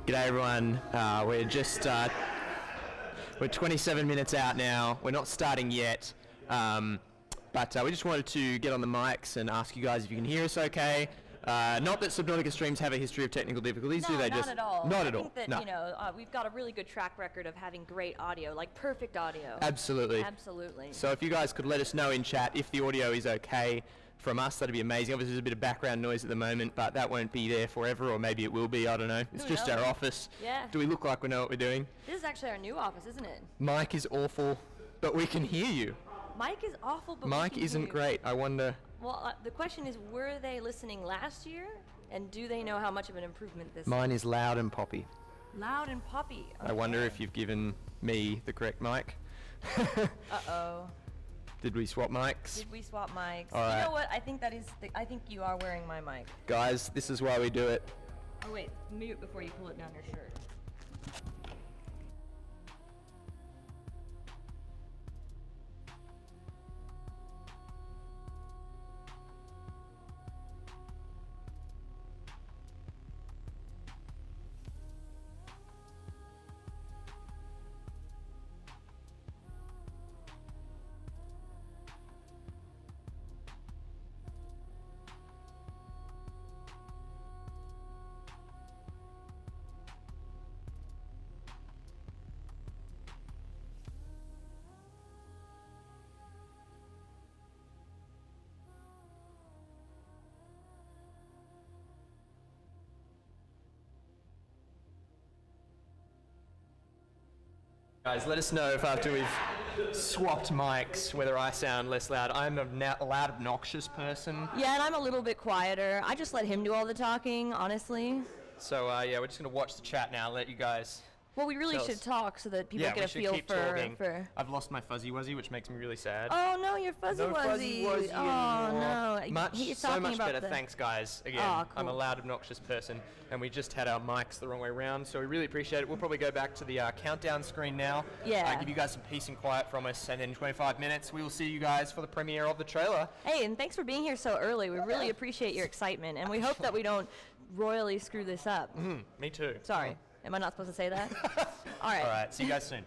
G'day everyone. We're 27 minutes out now. We're not starting yet, but we just wanted to get on the mics and ask you guys if you can hear us okay. Not that Subnautica streams have a history of technical difficulties, do they? Not at all. Not at all. I think that, no. We've got a really good track record of having great audio, like perfect audio. Absolutely. Absolutely. So if you guys could let us know in chat if the audio is okay from us, that'd be amazing. Obviously there's a bit of background noise at the moment, but that won't be there forever, or maybe it will be, I don't know. It's just our office. Yeah. Do we look like we know what we're doing? This is actually our new office, isn't it? Mike is awful, but we can hear you. Mike is awful, but Mike isn't great. I wonder. Well, the question is, were they listening last year? And do they know how much of an improvement this Mine is? is loud and poppy. Loud and poppy. Okay. I wonder if you've given me the correct mic. Uh-oh. Did we swap mics? Did we swap mics? All right. You know what? I think that is. I think you are wearing my mic. Guys, this is why we do it. Oh wait, mute before you pull it down your shirt. Guys, let us know if after we've swapped mics, whether I sound less loud. I'm a loud, obnoxious person. Yeah, and I'm a little bit quieter. I just let him do all the talking, honestly. So yeah, we're just gonna watch the chat now. Let you guys. Well, we really should talk so that people get a feel for. I've lost my fuzzy wuzzy, which makes me really sad. Oh no, your fuzzy no wuzzy. Fuzzy wuzzy oh anymore. no, He's so much better. Thanks, guys. Again, I'm a loud, obnoxious person, and we just had our mics the wrong way around, so we really appreciate it. We'll probably go back to the countdown screen now. Yeah. Give you guys some peace and quiet from us, and in 25 minutes we will see you guys for the premiere of the trailer. Hey, and thanks for being here so early. We really appreciate your excitement, and we hope that we don't royally screw this up. Me too. Sorry. Am I not supposed to say that? All right. All right. See you guys soon.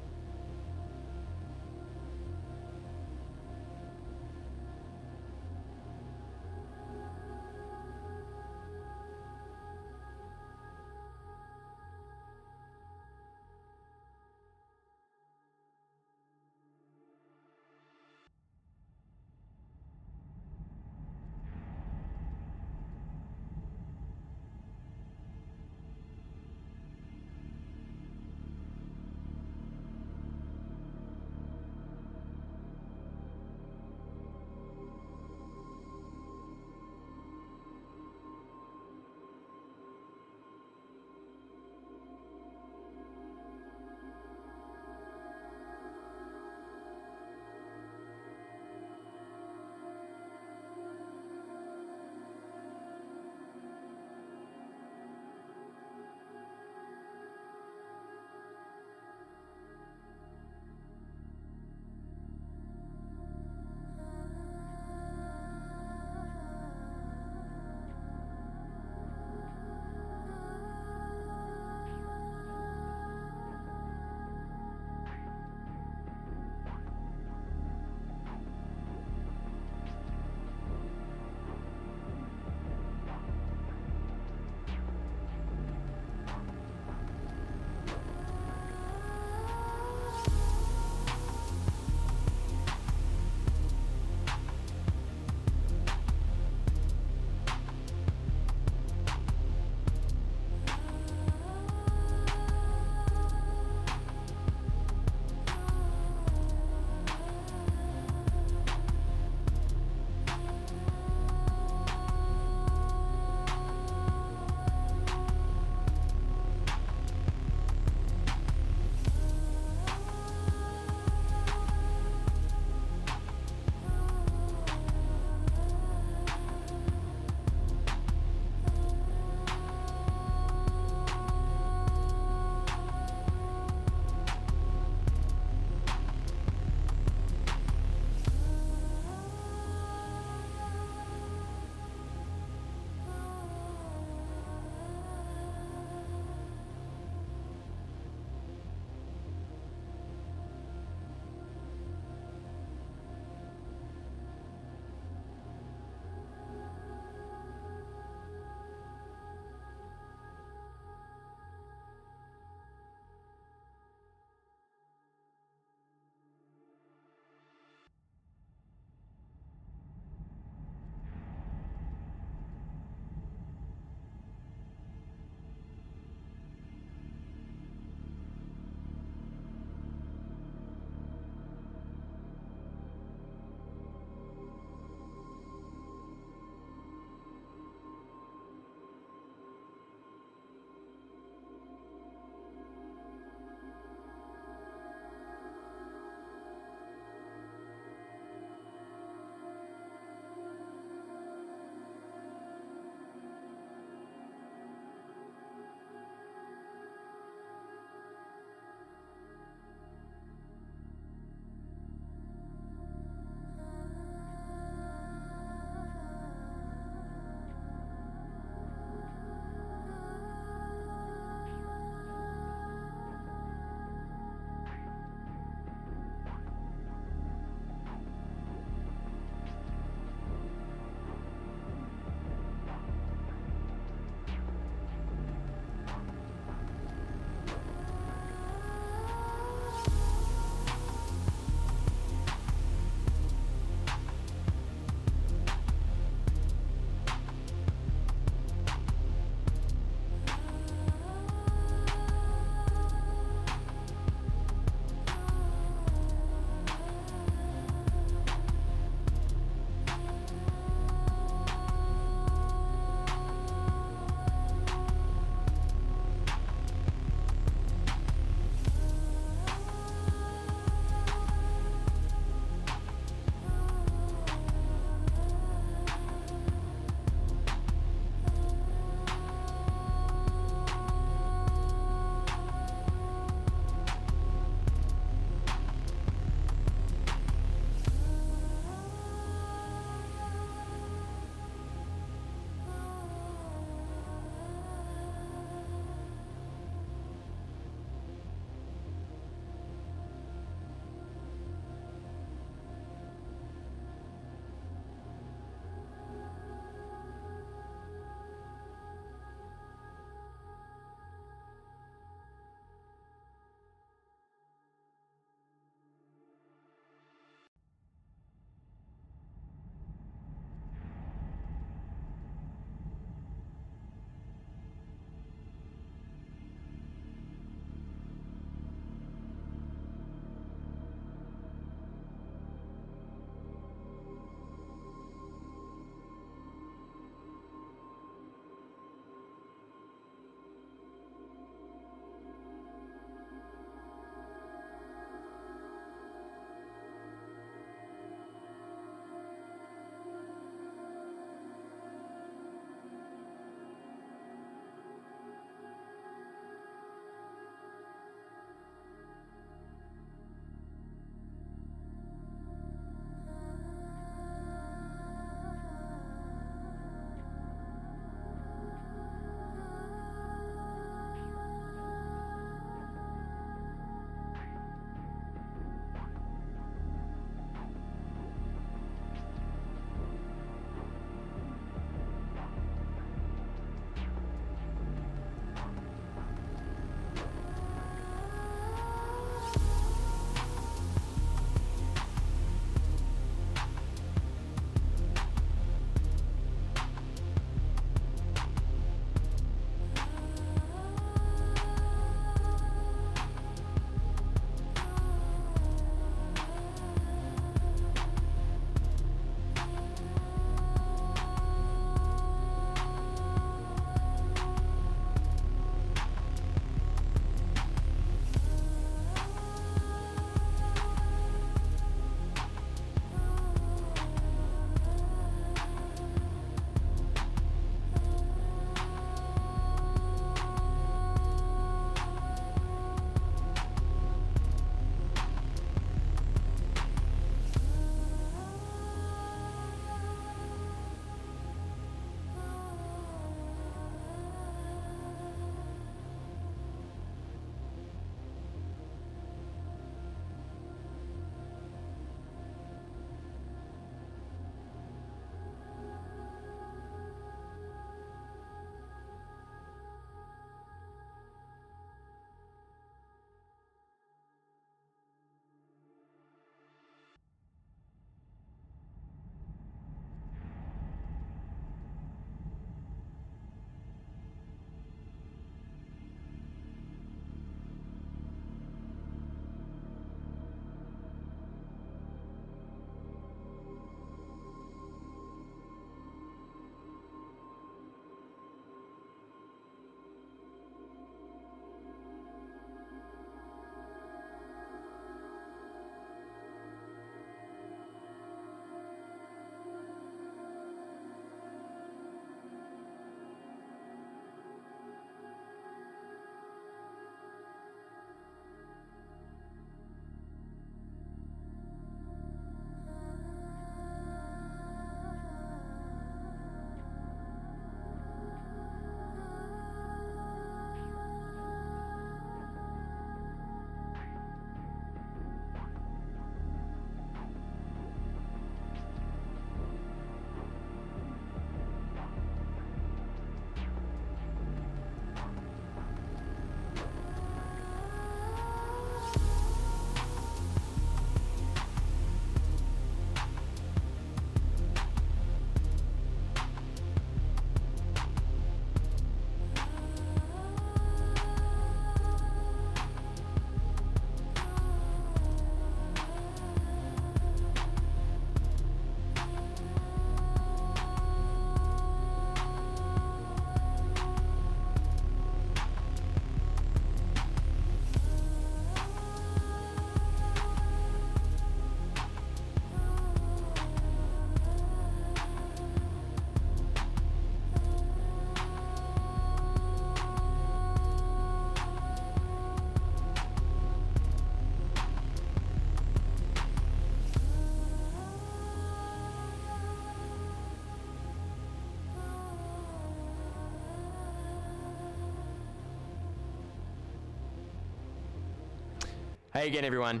Hey again, everyone.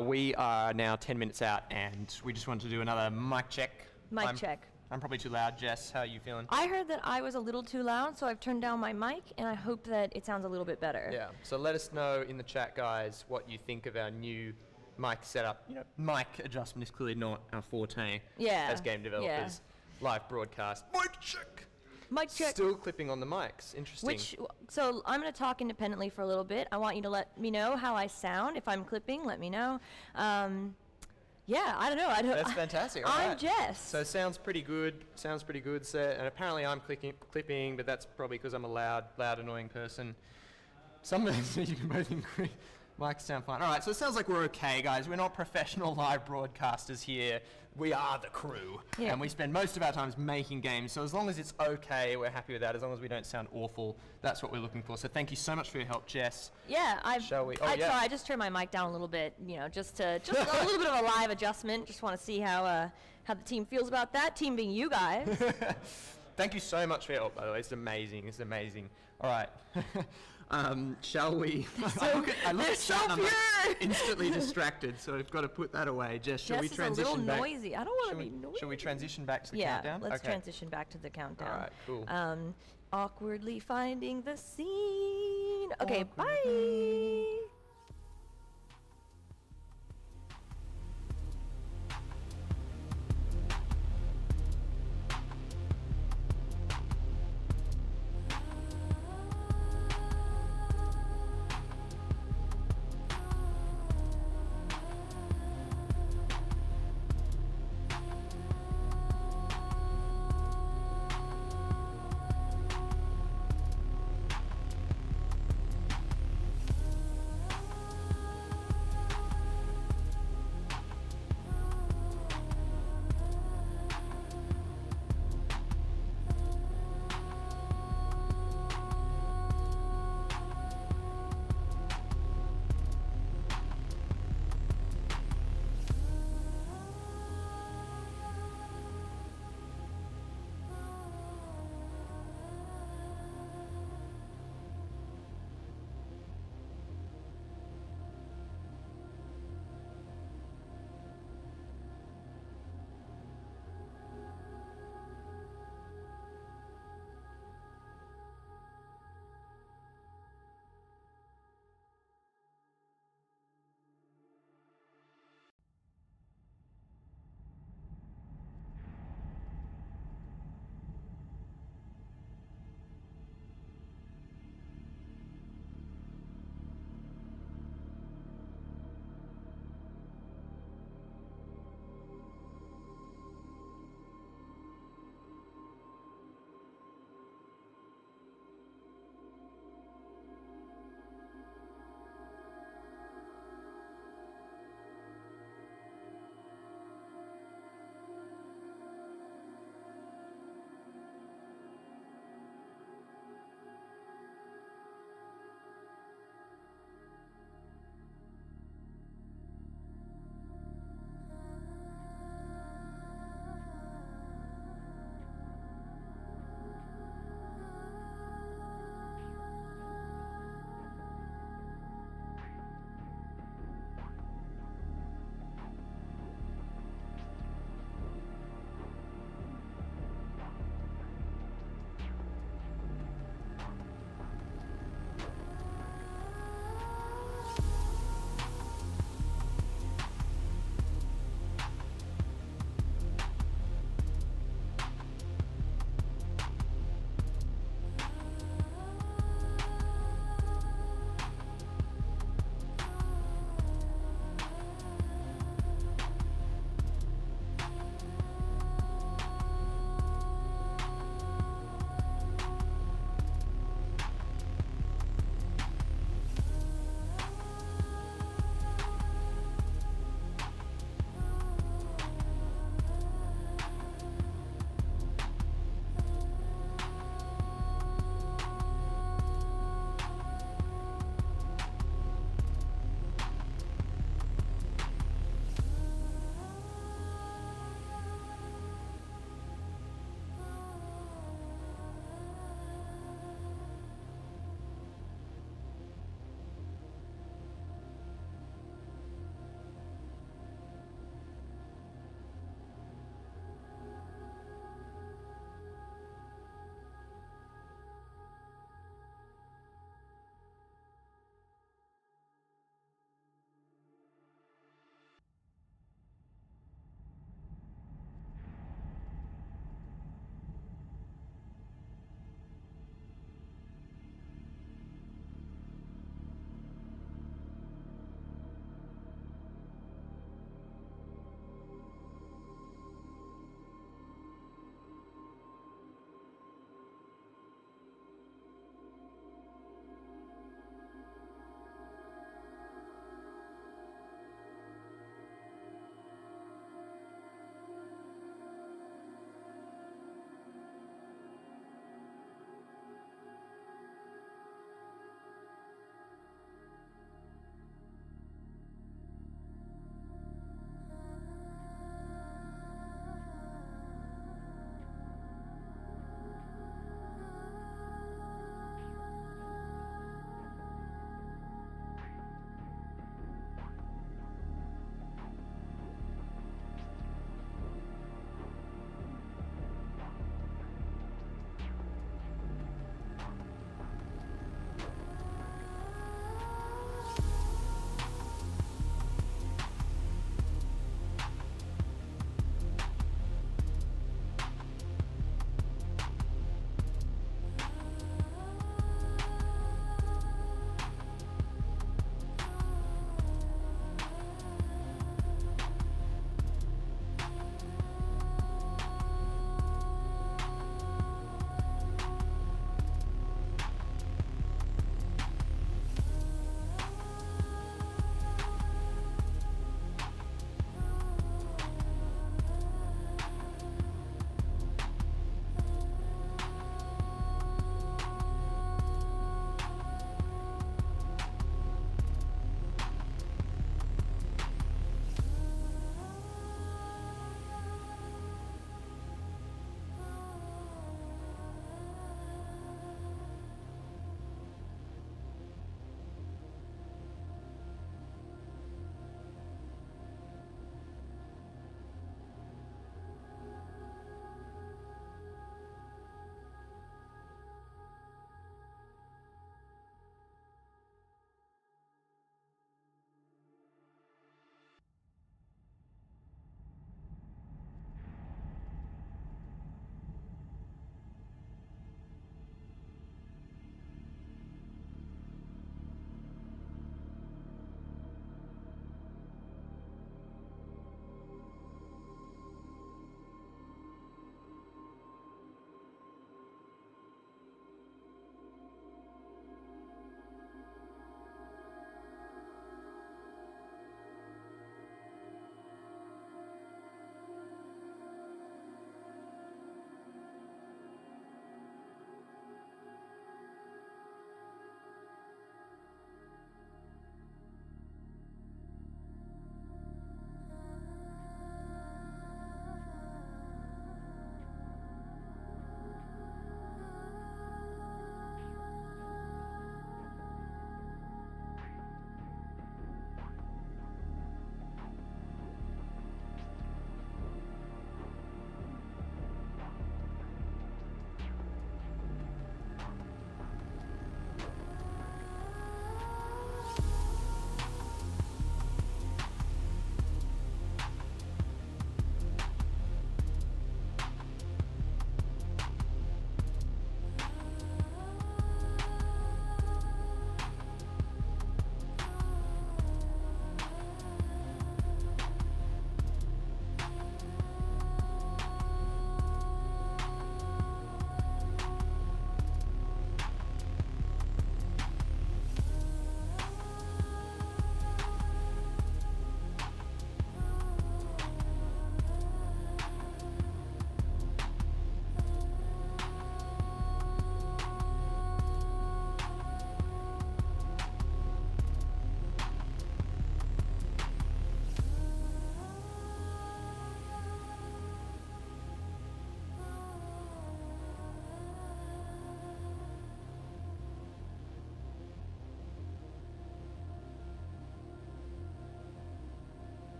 We are now 10 minutes out, and we just wanted to do another mic check. Mic check. I'm probably too loud. Jess, how are you feeling? I heard that I was a little too loud, so I've turned down my mic, and I hope that it sounds a little bit better. Yeah, so let us know in the chat, guys, what you think of our new mic setup. You know, mic adjustment is clearly not our forte as game developers. Live broadcast. Mic check! Mic check. Still clipping on the mics. Interesting. So I'm going to talk independently for a little bit. I want you to let me know how I sound. If I'm clipping, let me know. Yeah, I don't know. That's fantastic. All I'm right. Jess. So it sounds pretty good. Sounds pretty good. So, and apparently I'm clipping, but that's probably because I'm a loud, annoying person. Some of you can both increase. Mics sound fine. All right, so it sounds like we're okay, guys. We're not professional live broadcasters here. We are the crew, and we spend most of our times making games. So as long as it's okay, we're happy with that. As long as we don't sound awful, that's what we're looking for. So thank you so much for your help, Jess. Yeah, Shall we? Sorry, I just turned my mic down a little bit. You know, just a little bit of a live adjustment. Just want to see how the team feels about that. Team being you guys. Thank you so much for your help, by the way. It's amazing. It's amazing. All right. Shall we? I look at Sean, I'm like instantly distracted, so I've got to put that away. Jess, shall we transition a little back? Noisy. I don't want to be noisy. Shall we transition back to the countdown? Yeah, let's transition back to the countdown. All right, cool. Awkwardly finding the scene. Okay, bye.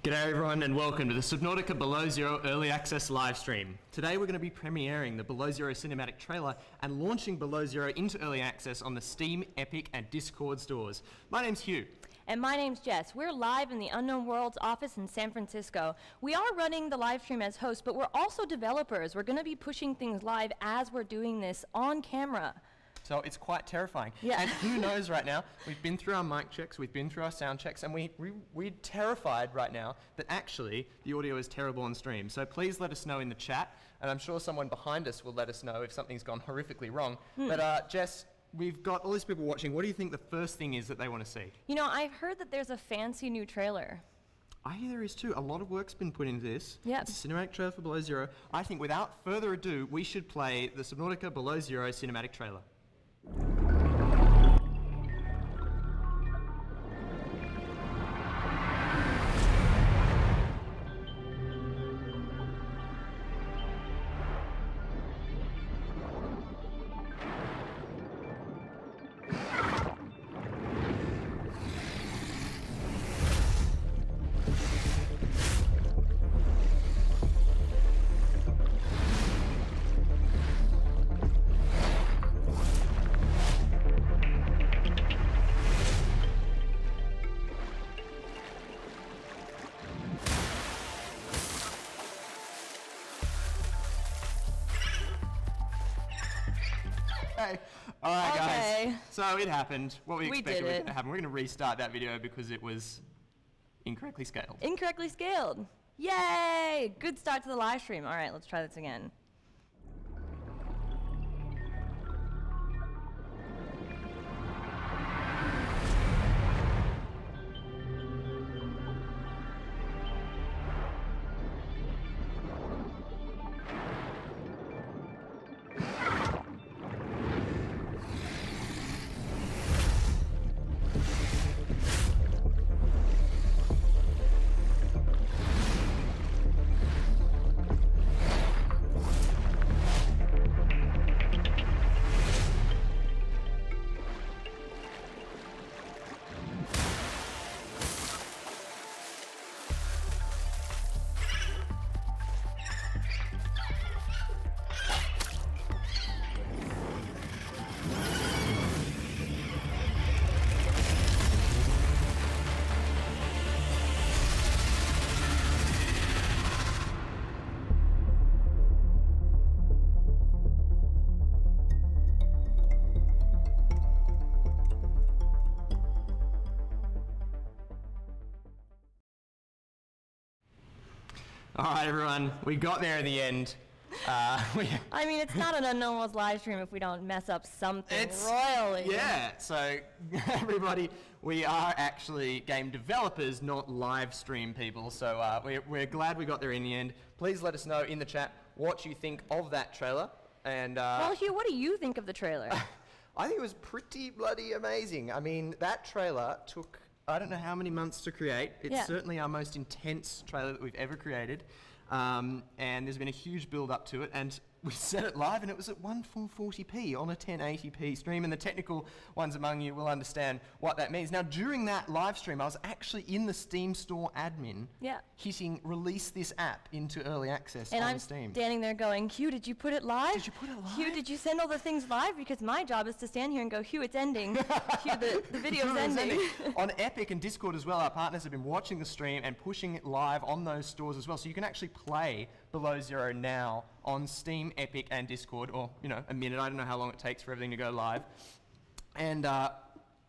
G'day everyone and welcome to the Subnautica Below Zero Early Access live stream. Today we're going to be premiering the Below Zero cinematic trailer and launching Below Zero into early access on the Steam, Epic and Discord stores. My name's Hugh. And my name's Jess. We're live in the Unknown Worlds office in San Francisco. We are running the live stream as hosts, but we're also developers. We're going to be pushing things live as we're doing this on camera. So it's quite terrifying. Yeah. And who knows right now, we've been through our mic checks, we've been through our sound checks, and we're terrified right now that actually the audio is terrible on stream. So please let us know in the chat, and I'm sure someone behind us will let us know if something's gone horrifically wrong. But Jess, we've got all these people watching. What do you think the first thing is that they want to see? You know, I've heard that there's a fancy new trailer. I hear there is too. A lot of work's been put into this. Yep. It's a cinematic trailer for Below Zero. I think without further ado, we should play the Subnautica Below Zero cinematic trailer. Okay. All right, guys. So it happened. What we expected was to happen. We're going to restart that video because it was incorrectly scaled. Incorrectly scaled. Yay! Good start to the live stream. All right, let's try this again. All right, everyone, we got there in the end. I mean, it's not an Unknown Worlds live stream if we don't mess up something royally. Yeah, so everybody, we are actually game developers, not live stream people. So we're glad we got there in the end. Please let us know in the chat what you think of that trailer. And well, Hugh, what do you think of the trailer? I think it was pretty bloody amazing. I mean, that trailer took, I don't know how many months to create. It's certainly our most intense trailer that we've ever created. And there's been a huge build up to it. And we set it live and it was at 1440p on a 1080p stream. And the technical ones among you will understand what that means. Now, during that live stream, I was actually in the Steam store admin hitting release this app into early access on Steam. And I'm standing there going, Hugh, did you put it live? Did you put it live? Hugh, did you send all the things live? Because my job is to stand here and go, Hugh, it's ending. Hugh, the video's ending. On Epic and Discord as well, our partners have been watching the stream and pushing it live on those stores as well. So you can actually play Below Zero now on Steam, Epic and Discord, or, you know, a minute. I don't know how long it takes for everything to go live. And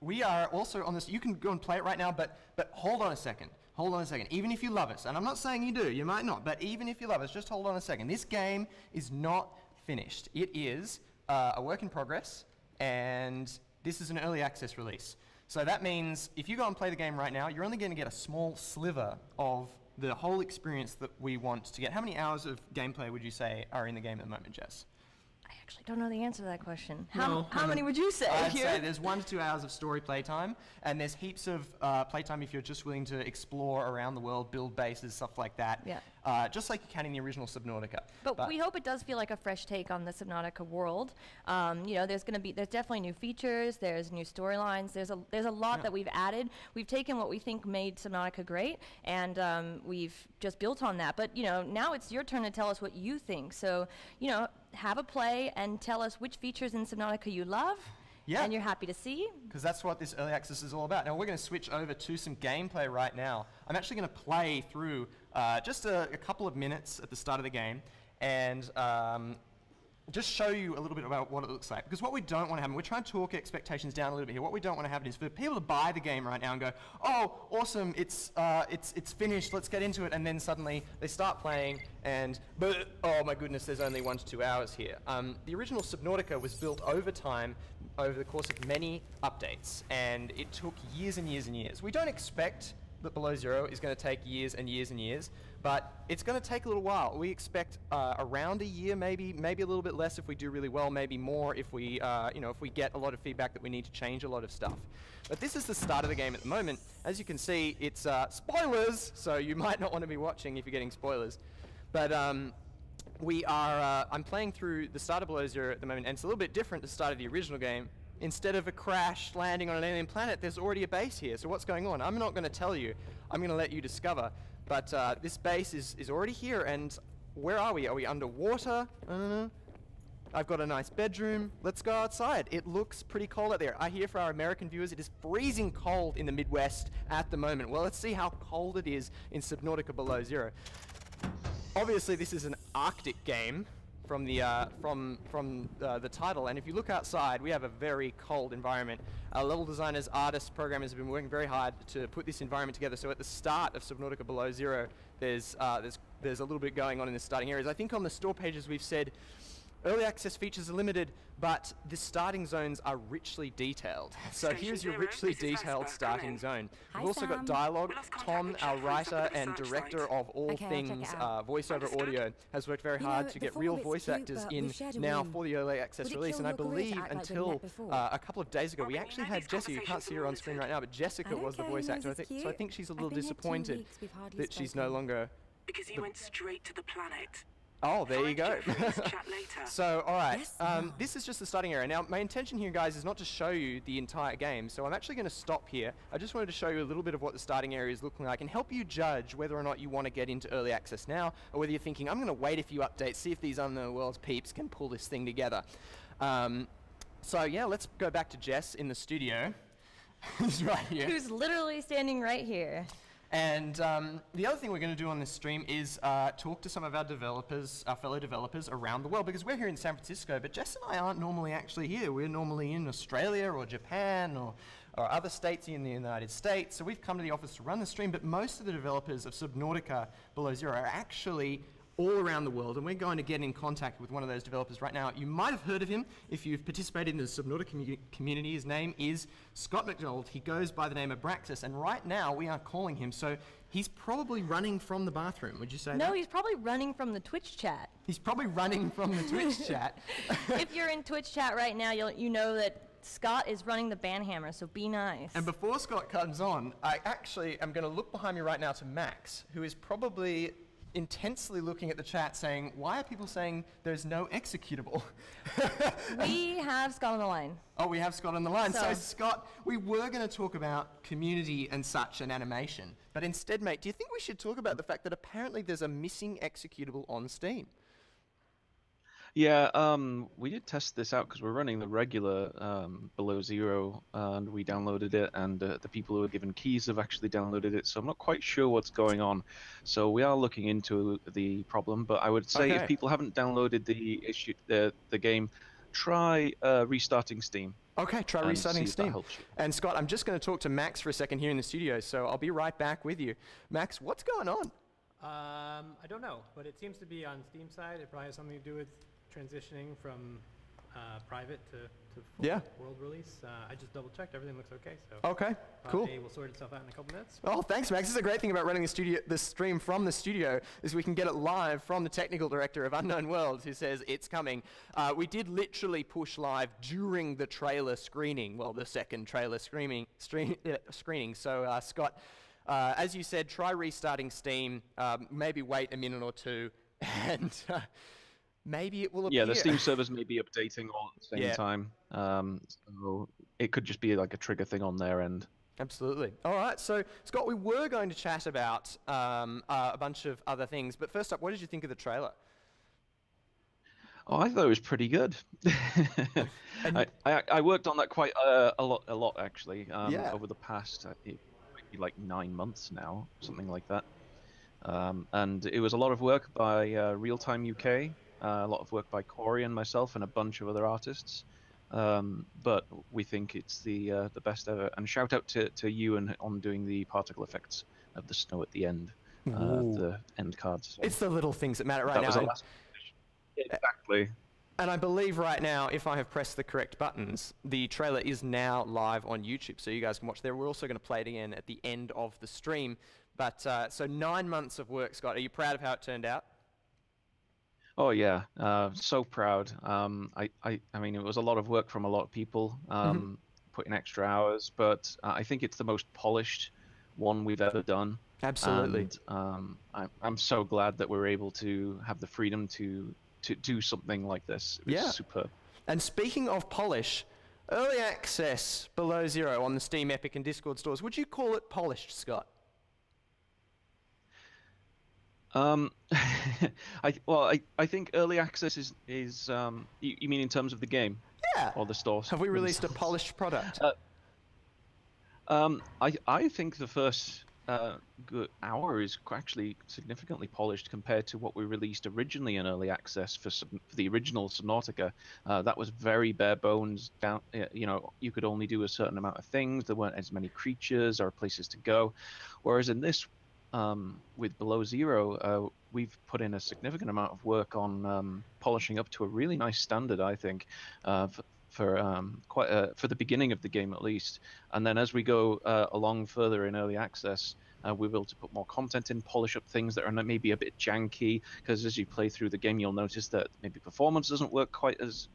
we are also on this. You can go and play it right now, but hold on a second. Hold on a second. Even if you love us, and I'm not saying you do, you might not, but even if you love us, just hold on a second. This game is not finished. It is a work in progress, and this is an early access release. So that means if you go and play the game right now, you're only going to get a small sliver of the whole experience that we want to get. How many hours of gameplay would you say are in the game at the moment, Jess? I actually don't know the answer to that question. How many would you say? I'd say there's 1 to 2 hours of story playtime, and there's heaps of playtime if you're just willing to explore around the world, build bases, stuff like that. Yeah. just like you can in the original Subnautica. But we hope it does feel like a fresh take on the Subnautica world. You know, there's definitely new features, there's new storylines, there's a lot that we've added. We've taken what we think made Subnautica great, and we've just built on that. But, you know, now it's your turn to tell us what you think. So, you know, have a play and tell us which features in Subnautica you love. Yeah. And you're happy to see. Because that's what this early access is all about. Now we're going to switch over to some gameplay right now. I'm actually going to play through just a couple of minutes at the start of the game and just show you a little bit about what it looks like. Because what we don't want to happen, we're trying to talk expectations down a little bit here. What we don't want to happen is for people to buy the game right now and go, oh, awesome, it's finished, let's get into it, and then suddenly they start playing and, oh my goodness, there's only 1 to 2 hours here. The original Subnautica was built over time, over the course of many updates, and it took years and years and years. We don't expect that Below Zero is going to take years and years and years, but it's going to take a little while. We expect around a year, maybe a little bit less if we do really well, maybe more if we, if we get a lot of feedback that we need to change a lot of stuff. But this is the start of the game at the moment. As you can see, it's spoilers, so you might not want to be watching if you're getting spoilers. But we are, I'm playing through the start of Below Zero at the moment, and it's a little bit different to the start of the original game. Instead of a crash landing on an alien planet, there's already a base here. So what's going on? I'm not going to tell you. I'm going to let you discover. But this base is already here, and where are we? Are we underwater? I don't know. I've got a nice bedroom. Let's go outside. It looks pretty cold out there. I hear for our American viewers, it is freezing cold in the Midwest at the moment. Well, let's see how cold it is in Subnautica Below Zero. Obviously, this is an Arctic game from the title, and if you look outside, we have a very cold environment. Our level designers, artists, programmers have been working very hard to put this environment together. So at the start of Subnautica Below Zero, there's a little bit going on in the starting areas. I think on the store pages we've said early access features are limited, but the starting zones are richly detailed. So here's your richly detailed starting zone. We've also got dialogue. Tom, our writer and director of all things voiceover audio, has worked very hard to get real voice actors in now for the early access release. And I believe until a couple of days ago, we actually had Jessie. You can't see her on screen right now, but Jessica was the voice actor. So I think she's a little disappointed that she's no longer... Because he went straight to the planet. Oh, there you go. So, alright, this is just the starting area. Now, my intention here, guys, is not to show you the entire game, so I'm actually going to stop here. I just wanted to show you a little bit of what the starting area is looking like and help you judge whether or not you want to get into early access now, or whether you're thinking, I'm going to wait a few updates, see if these Unknown Worlds peeps can pull this thing together. So, yeah, let's go back to Jess in the studio. Who's right here. Who's literally standing right here. And the other thing we're going to do on this stream is talk to some of our developers, our fellow developers around the world, because we're here in San Francisco, but Jess and I aren't normally actually here. We're normally in Australia or Japan or other states in the United States. So we've come to the office to run the stream, but most of the developers of Subnautica Below Zero are actually all around the world, and we're going to get in contact with one of those developers right now. You might have heard of him if you've participated in the Subnautica community. His name is Scott McDonald. He goes by the name of Braxis, and right now we are calling him, so he's probably running from the bathroom. Would you say that? No, he's probably running from the Twitch chat. He's probably running from the Twitch chat. If you're in Twitch chat right now, you know that Scott is running the banhammer, so be nice. And before Scott comes on, I actually am going to look behind me right now to Max, who is probably intensely looking at the chat saying, why are people saying there's no executable? We have Scott on the line. Oh, we have Scott on the line. So Scott, we were going to talk about community and such and animation, but instead, mate, do you think we should talk about the fact that apparently there's a missing executable on Steam? Yeah, we did test this out because we're running the regular Below Zero, and we downloaded it, and the people who were given keys have actually downloaded it, so I'm not quite sure what's going on. So we are looking into the problem, but I would say if people haven't downloaded the game, try restarting Steam. Okay, try restarting Steam. And Scott, I'm just going to talk to Max for a second here in the studio, so I'll be right back with you. Max, what's going on? I don't know, but it seems to be on Steam side. It probably has something to do with transitioning from private to full world release. I just double checked, everything looks okay. So okay, cool. It will sort itself out in a couple minutes. Oh, thanks, Max. This is a great thing about running the stream from the studio, is we can get it live from the technical director of Unknown Worlds, who says it's coming. We did literally push live during the trailer screening, well, the second trailer screening. So Scott, as you said, try restarting Steam, maybe wait a minute or two, and maybe it will appear. Yeah, the Steam servers may be updating all at the same Yeah. time, so it could just be like a trigger thing on their end. Absolutely. All right, so Scott, we were going to chat about a bunch of other things, but first up, what did you think of the trailer? Oh, I thought it was pretty good. I worked on that quite a lot actually. Yeah. Over the past it might be like 9 months now, something like that. And it was a lot of work by Real Time UK, a lot of work by Corey and myself, and a bunch of other artists. But we think it's the best ever. And shout out to you and on doing the particle effects of the snow at the end, the end cards. So It's the little things that matter right that now. was the last. Exactly. And I believe right now, if I have pressed the correct buttons, the trailer is now live on YouTube, so you guys can watch there. We're also going to play it again at the end of the stream. But so 9 months of work, Scott. Are you proud of how it turned out? Oh yeah, so proud. I mean, it was a lot of work from a lot of people, put in extra hours, but I think it's the most polished one we've ever done. Absolutely. And I'm so glad that we're able to have the freedom to do something like this. It was superb. And speaking of polish, early access Below Zero on the Steam, Epic, and Discord stores. Would you call it polished, Scott? I think early access is you mean in terms of the game? Yeah. Or the stores? Have we released a polished product? I think the first good hour is actually significantly polished compared to what we released originally in early access for the original Subnautica. That was very bare bones. Down, you know, you could only do a certain amount of things. There weren't as many creatures or places to go. Whereas in this, with Below Zero, we've put in a significant amount of work on polishing up to a really nice standard, I think, for the beginning of the game at least. And then as we go along further in early access, we're able to put more content in, polish up things that are maybe a bit janky, because as you play through the game, you'll notice that maybe performance isn't quite as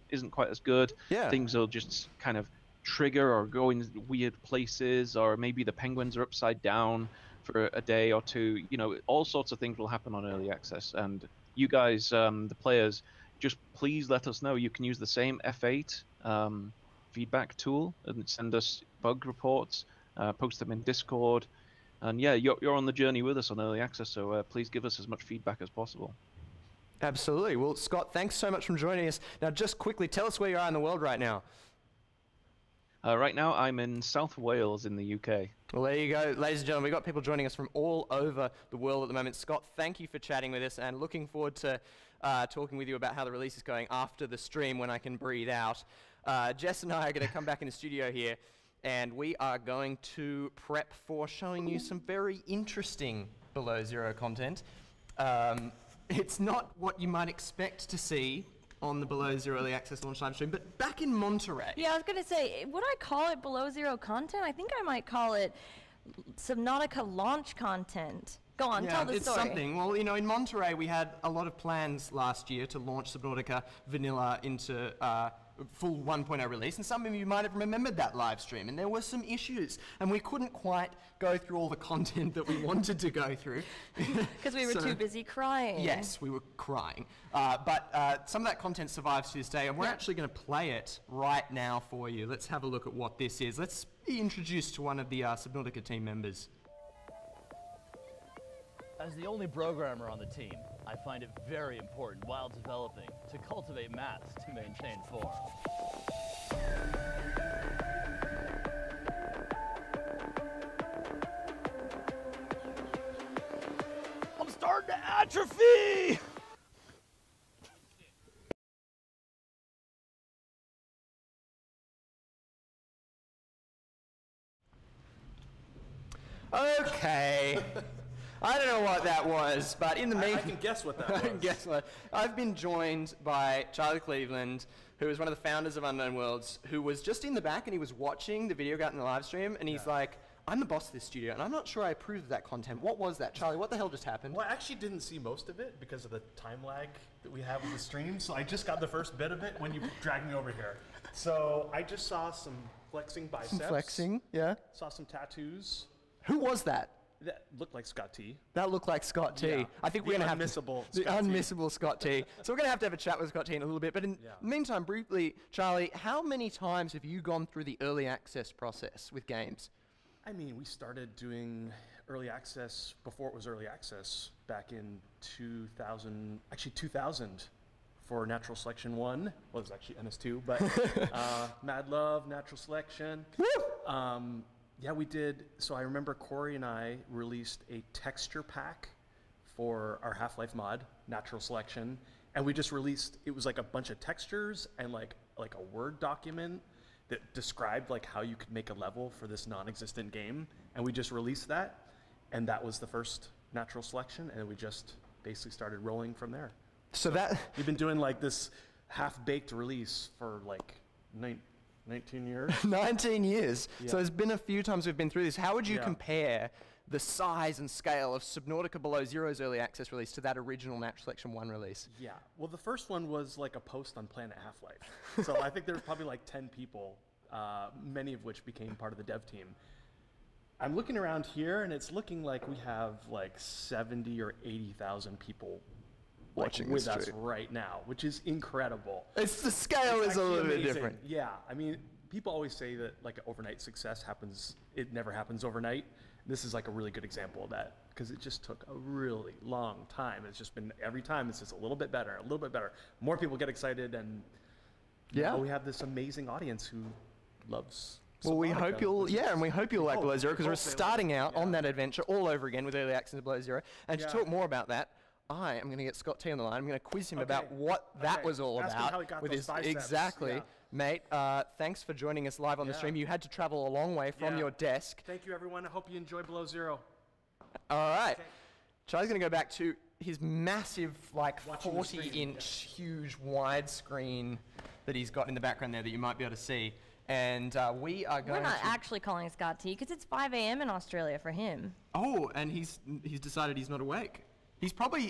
good. Yeah. Things will just kind of trigger or go in weird places, or maybe the penguins are upside down for a day or two. You know, all sorts of things will happen on early access. And you guys, the players, just please let us know. You can use the same F8 feedback tool and send us bug reports, post them in Discord. And yeah, you're on the journey with us on early access, so please give us as much feedback as possible. Absolutely. Well, Scott, thanks so much for joining us. Now, just quickly, tell us where you are in the world right now. Right now, I'm in South Wales in the UK. Well, there you go. Ladies and gentlemen, we've got people joining us from all over the world at the moment. Scott, thank you for chatting with us, and looking forward to talking with you about how the release is going after the stream when I can breathe out. Jess and I are going to come back in the studio here, and we are going to prep for showing you some very interesting Below Zero content. It's not what you might expect to see on the Below Zero Early Access launch live stream, but back in Monterey. Yeah, I was going to say, would I call it Below Zero content? I think I might call it Subnautica launch content. Go on, tell the it's story. Something. Well, you know, in Monterey, we had a lot of plans last year to launch Subnautica Vanilla into full 1.0 release, and some of you might have remembered that live stream, and there were some issues, and we couldn't quite go through all the content that we wanted to go through. Because we were too busy crying. Yes, we were crying. But some of that content survives to this day, and we're actually going to play it right now for you. Let's have a look at what this is. Let's be introduced to one of the Subnautica team members. As the only programmer on the team, I find it very important while developing to cultivate maths to maintain form. I'm starting to atrophy! Okay. I don't know what that was, but in the meantime... I can guess what that was. Guess what? I've been joined by Charlie Cleveland, who is one of the founders of Unknown Worlds, who was just in the back and he was watching the video go out in the live stream, and he's like, I'm the boss of this studio, and I'm not sure I approve of that content. What was that? Charlie, what the hell just happened? Well, I actually didn't see most of it because of the time lag that we have with the stream, so I just got the first bit of it when you dragged me over here. So I just saw some flexing biceps. Some flexing, yeah. Saw some tattoos. Who was that? That looked like Scott T. That looked like Scott T. Yeah. I think we're going to have the unmissable Scott T. So we're going to have a chat with Scott T in a little bit. But in the meantime, briefly, Charlie, how many times have you gone through the early access process with games? I mean, we started doing early access before it was early access back in 2000 for Natural Selection 1. Well, it was actually NS2, but Mad Love, Natural Selection. Yeah, we did. So I remember Corey and I released a texture pack for our Half-Life mod, Natural Selection, and we just released, it was like a bunch of textures and like a Word document that described like how you could make a level for this non-existent game, and we just released that, and that was the first Natural Selection, and we just basically started rolling from there. So we've been doing like this half-baked release for like 19 years. 19 years. Yeah. So there's been a few times we've been through this. How would you compare the size and scale of Subnautica Below Zero's early access release to that original Natural Selection 1 release? Yeah. Well, the first one was like a post on Planet Half-Life. So I think there was probably like 10 people, many of which became part of the dev team. I'm looking around here, and it's looking like we have like 70 or 80,000 people watching with us right now, which is incredible. The scale is a little bit different. Yeah, I mean, people always say that like overnight success happens, it never happens overnight. This is like a really good example of that, because it just took a really long time. It's just been, every time it's just a little bit better, a little bit better. More people get excited, and now we have this amazing audience who loves Well, we hope you'll, and we hope you'll like Below Zero, because we're starting out on that adventure all over again with early access Below Zero. And to talk more about that, I am going to get Scott T on the line. I'm going to quiz him about what that was all Ask about. him how he got with those his biceps. Exactly. Mate, thanks for joining us live on the stream. You had to travel a long way from your desk. Thank you, everyone. I hope you enjoy Below Zero. All right. Charlie's going to go back to his massive, like, 40-inch, huge widescreen that he's got in the background there that you might be able to see. And we are going We're not actually calling Scott T, because it's 5 a.m. in Australia for him. Oh, and he's decided he's not awake. He's probably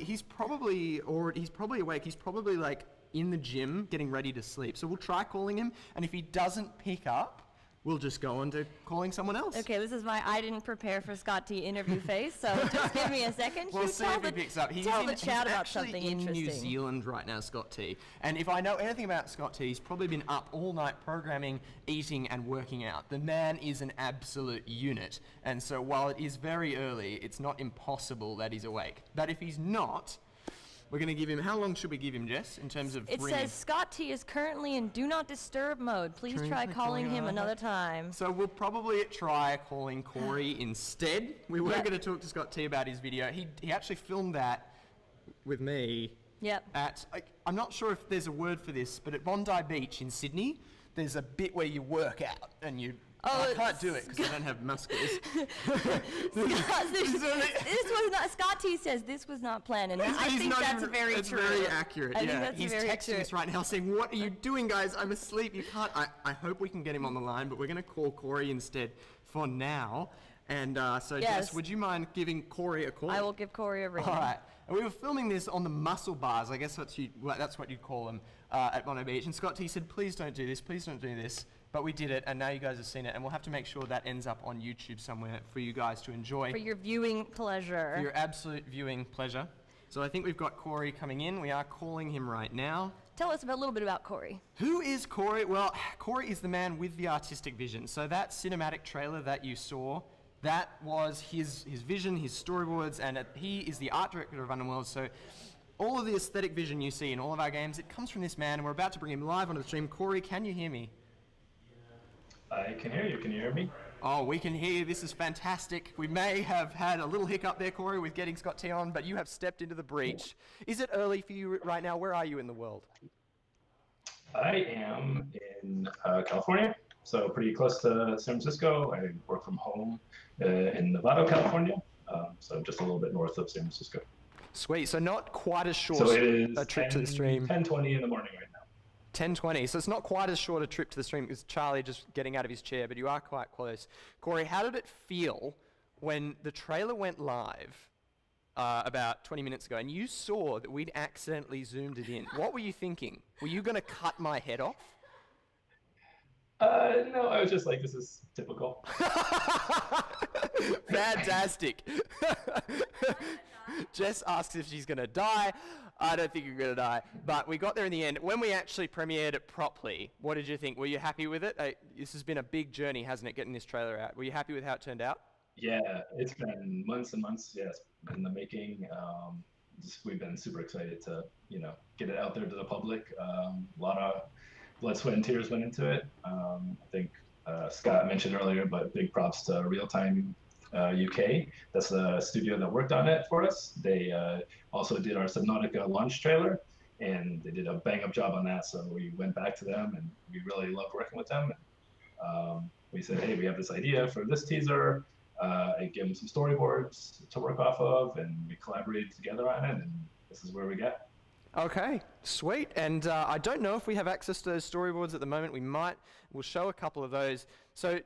awake. He's probably like in the gym getting ready to sleep. So we'll try calling him, and if he doesn't pick up, we'll just go on to calling someone else. Okay, this is my I didn't prepare for Scott T interview face, so just give me a second. We'll see if he picks up. Tell the chat about something interesting. He's in New Zealand right now, Scott T. And if I know anything about Scott T, he's probably been up all night programming, eating, and working out. The man is an absolute unit. And so while it is very early, it's not impossible that he's awake. But if he's not, we're going to give him, how long should we give him, Jess, in terms of ringing? It says Scott T is currently in Do Not Disturb mode. Please try calling him another time. So we'll probably try calling Corey instead. We were going to talk to Scott T about his video. He actually filmed that with me at, I'm not sure if there's a word for this, but at Bondi Beach in Sydney, there's a bit where you work out and you... I can't do it because I don't have muscles. This was not. Scott T says this was not planned, and I think that's very true. It's very accurate. I think that's he's very texting true. us right now saying, "What are you doing, guys? I'm asleep. You can't." I hope we can get him on the line, but we're going to call Corey instead for now. And so, Jess, would you mind giving Corey a call? I will give Corey a ring. All right. And we were filming this on the muscle bars. I guess that's what you'd call them at Bondi Beach. And Scott T said, "Please don't do this. Please don't do this." But we did it, and now you guys have seen it, and we'll have to make sure that ends up on YouTube somewhere for you guys to enjoy. For your viewing pleasure. For your absolute viewing pleasure. So I think we've got Corey coming in. We are calling him right now. Tell us a little bit about Corey. Who is Corey? Well, Corey is the man with the artistic vision. So that cinematic trailer that you saw, that was his vision, his storyboards, and he is the art director of Underworld. So all of the aesthetic vision you see in all of our games, it comes from this man, and we're about to bring him live onto the stream. Corey, can you hear me? I can hear you. Can you hear me? Oh, we can hear you. This is fantastic. We may have had a little hiccup there, Corey, with getting Scott T on, but you have stepped into the breach. Is it early for you right now? Where are you in the world? I am in California, so pretty close to San Francisco. I work from home in Nevada, California, so just a little bit north of San Francisco. Sweet. So not quite as short so it is a trip to the stream. 10:20 in the morning right now. 10:20. So it's not quite as short a trip to the stream as Charlie just getting out of his chair, but you are quite close. Corey, how did it feel when the trailer went live about 20 minutes ago and you saw that we'd accidentally zoomed it in? What were you thinking? Were you going to cut my head off? No, I was just like, this is typical. Fantastic. Fantastic. Jess asks if she's going to die. I don't think you're going to die. But we got there in the end. When we actually premiered it properly, what did you think? Were you happy with it? This has been a big journey, hasn't it, getting this trailer out? Were you happy with how it turned out? Yeah, it's been months and months. Yeah, it's been in the making. We've been super excited to, get it out there to the public. A lot of blood, sweat, and tears went into it. I think Scott mentioned earlier, but big props to Real Time UK. That's the studio that worked on it for us. They also did our Subnautica launch trailer, and they did a bang-up job on that. So we went back to them, and we really loved working with them. And we said, hey, we have this idea for this teaser. I gave them some storyboards to work off of, and we collaborated together on it, and this is where we got. Okay, sweet. And I don't know if we have access to those storyboards at the moment. We might. We'll show a couple of those. So,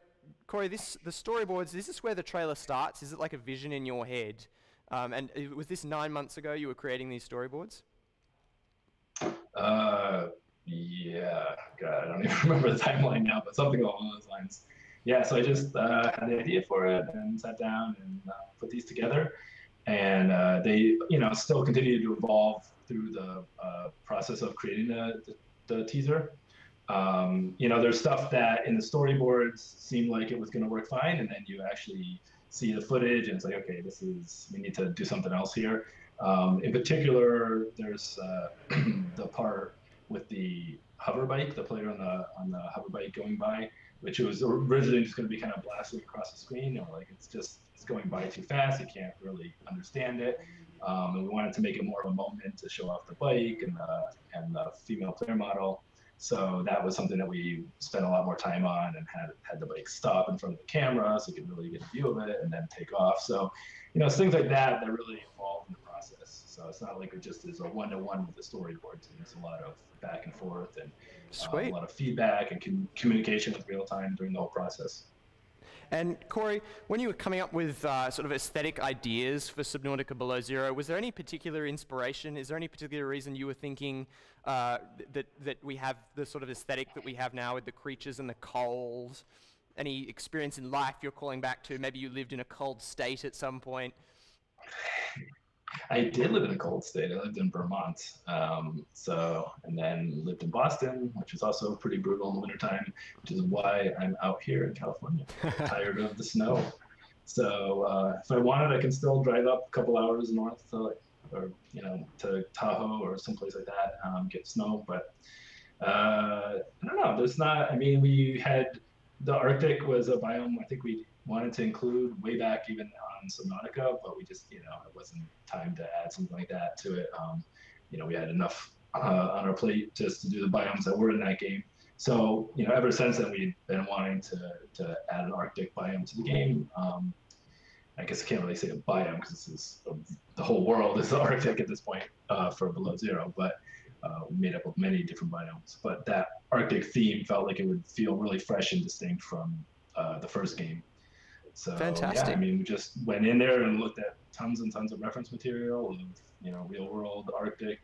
Corey, the storyboards, is this where the trailer starts? Is it like a vision in your head? And was this 9 months ago you were creating these storyboards? Yeah. God, I don't even remember the timeline now, but something along those lines. Yeah, so I just had the idea for it and sat down and put these together. And they, still continue to evolve through the process of creating the teaser. There's stuff that in the storyboards seemed like it was going to work fine, and then you actually see the footage and it's like, okay, we need to do something else here. In particular, there's the part with the hover bike, the player on the hover bike going by, which was originally just going to be kind of blasting across the screen. It's going by too fast. You can't really understand it. And we wanted to make it more of a moment to show off the bike and the female player model. So that was something that we spent a lot more time on, and had the bike stop in front of the camera so you could really get a view of it and then take off. So, it's things like that really evolved in the process. So it's not like it just is a one-to-one with the storyboards. There's a lot of back and forth and a lot of feedback and communication with Real Time during the whole process. And Corey, when you were coming up with sort of aesthetic ideas for Subnautica Below Zero, was there any particular inspiration? Is there any particular reason you were thinking that we have the sort of aesthetic that we have now with the creatures and the cold? Any experience in life you're calling back to? Maybe you lived in a cold state at some point. I did live in a cold state. I lived in Vermont. And then lived in Boston, which is also pretty brutal in the wintertime, which is why I'm out here in California, tired of the snow. So if I wanted, I can still drive up a couple hours north to Tahoe or someplace like that, get snow. But I don't know. We had the Arctic was a biome I think we wanted to include way back even on Subnautica, but we just, it wasn't time to add something like that to it. We had enough on our plate just to do the biomes that were in that game. So, ever since then, we've been wanting to add an Arctic biome to the game. I guess I can't really say a biome because the whole world is the Arctic at this point for Below Zero, but made up of many different biomes. But that Arctic theme felt like it would feel really fresh and distinct from the first game. So, fantastic. Yeah, we just went in there and looked at tons and tons of reference material of, real world Arctic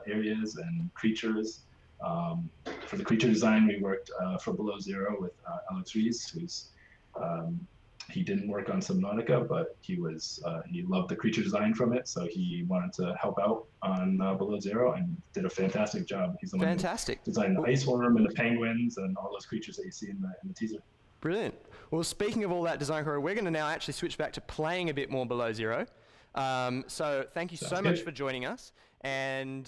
areas and creatures. For the creature design, we worked for Below Zero with Alex Rees, who's he didn't work on Subnautica, but he loved the creature design from it, so he wanted to help out on Below Zero and did a fantastic job. He's the one who designed the ice worm and the penguins and all those creatures that you see in the teaser. Brilliant. Well, speaking of all that design, Corey, we're going to now actually switch back to playing a bit more Below Zero. So thank you so much for joining us, and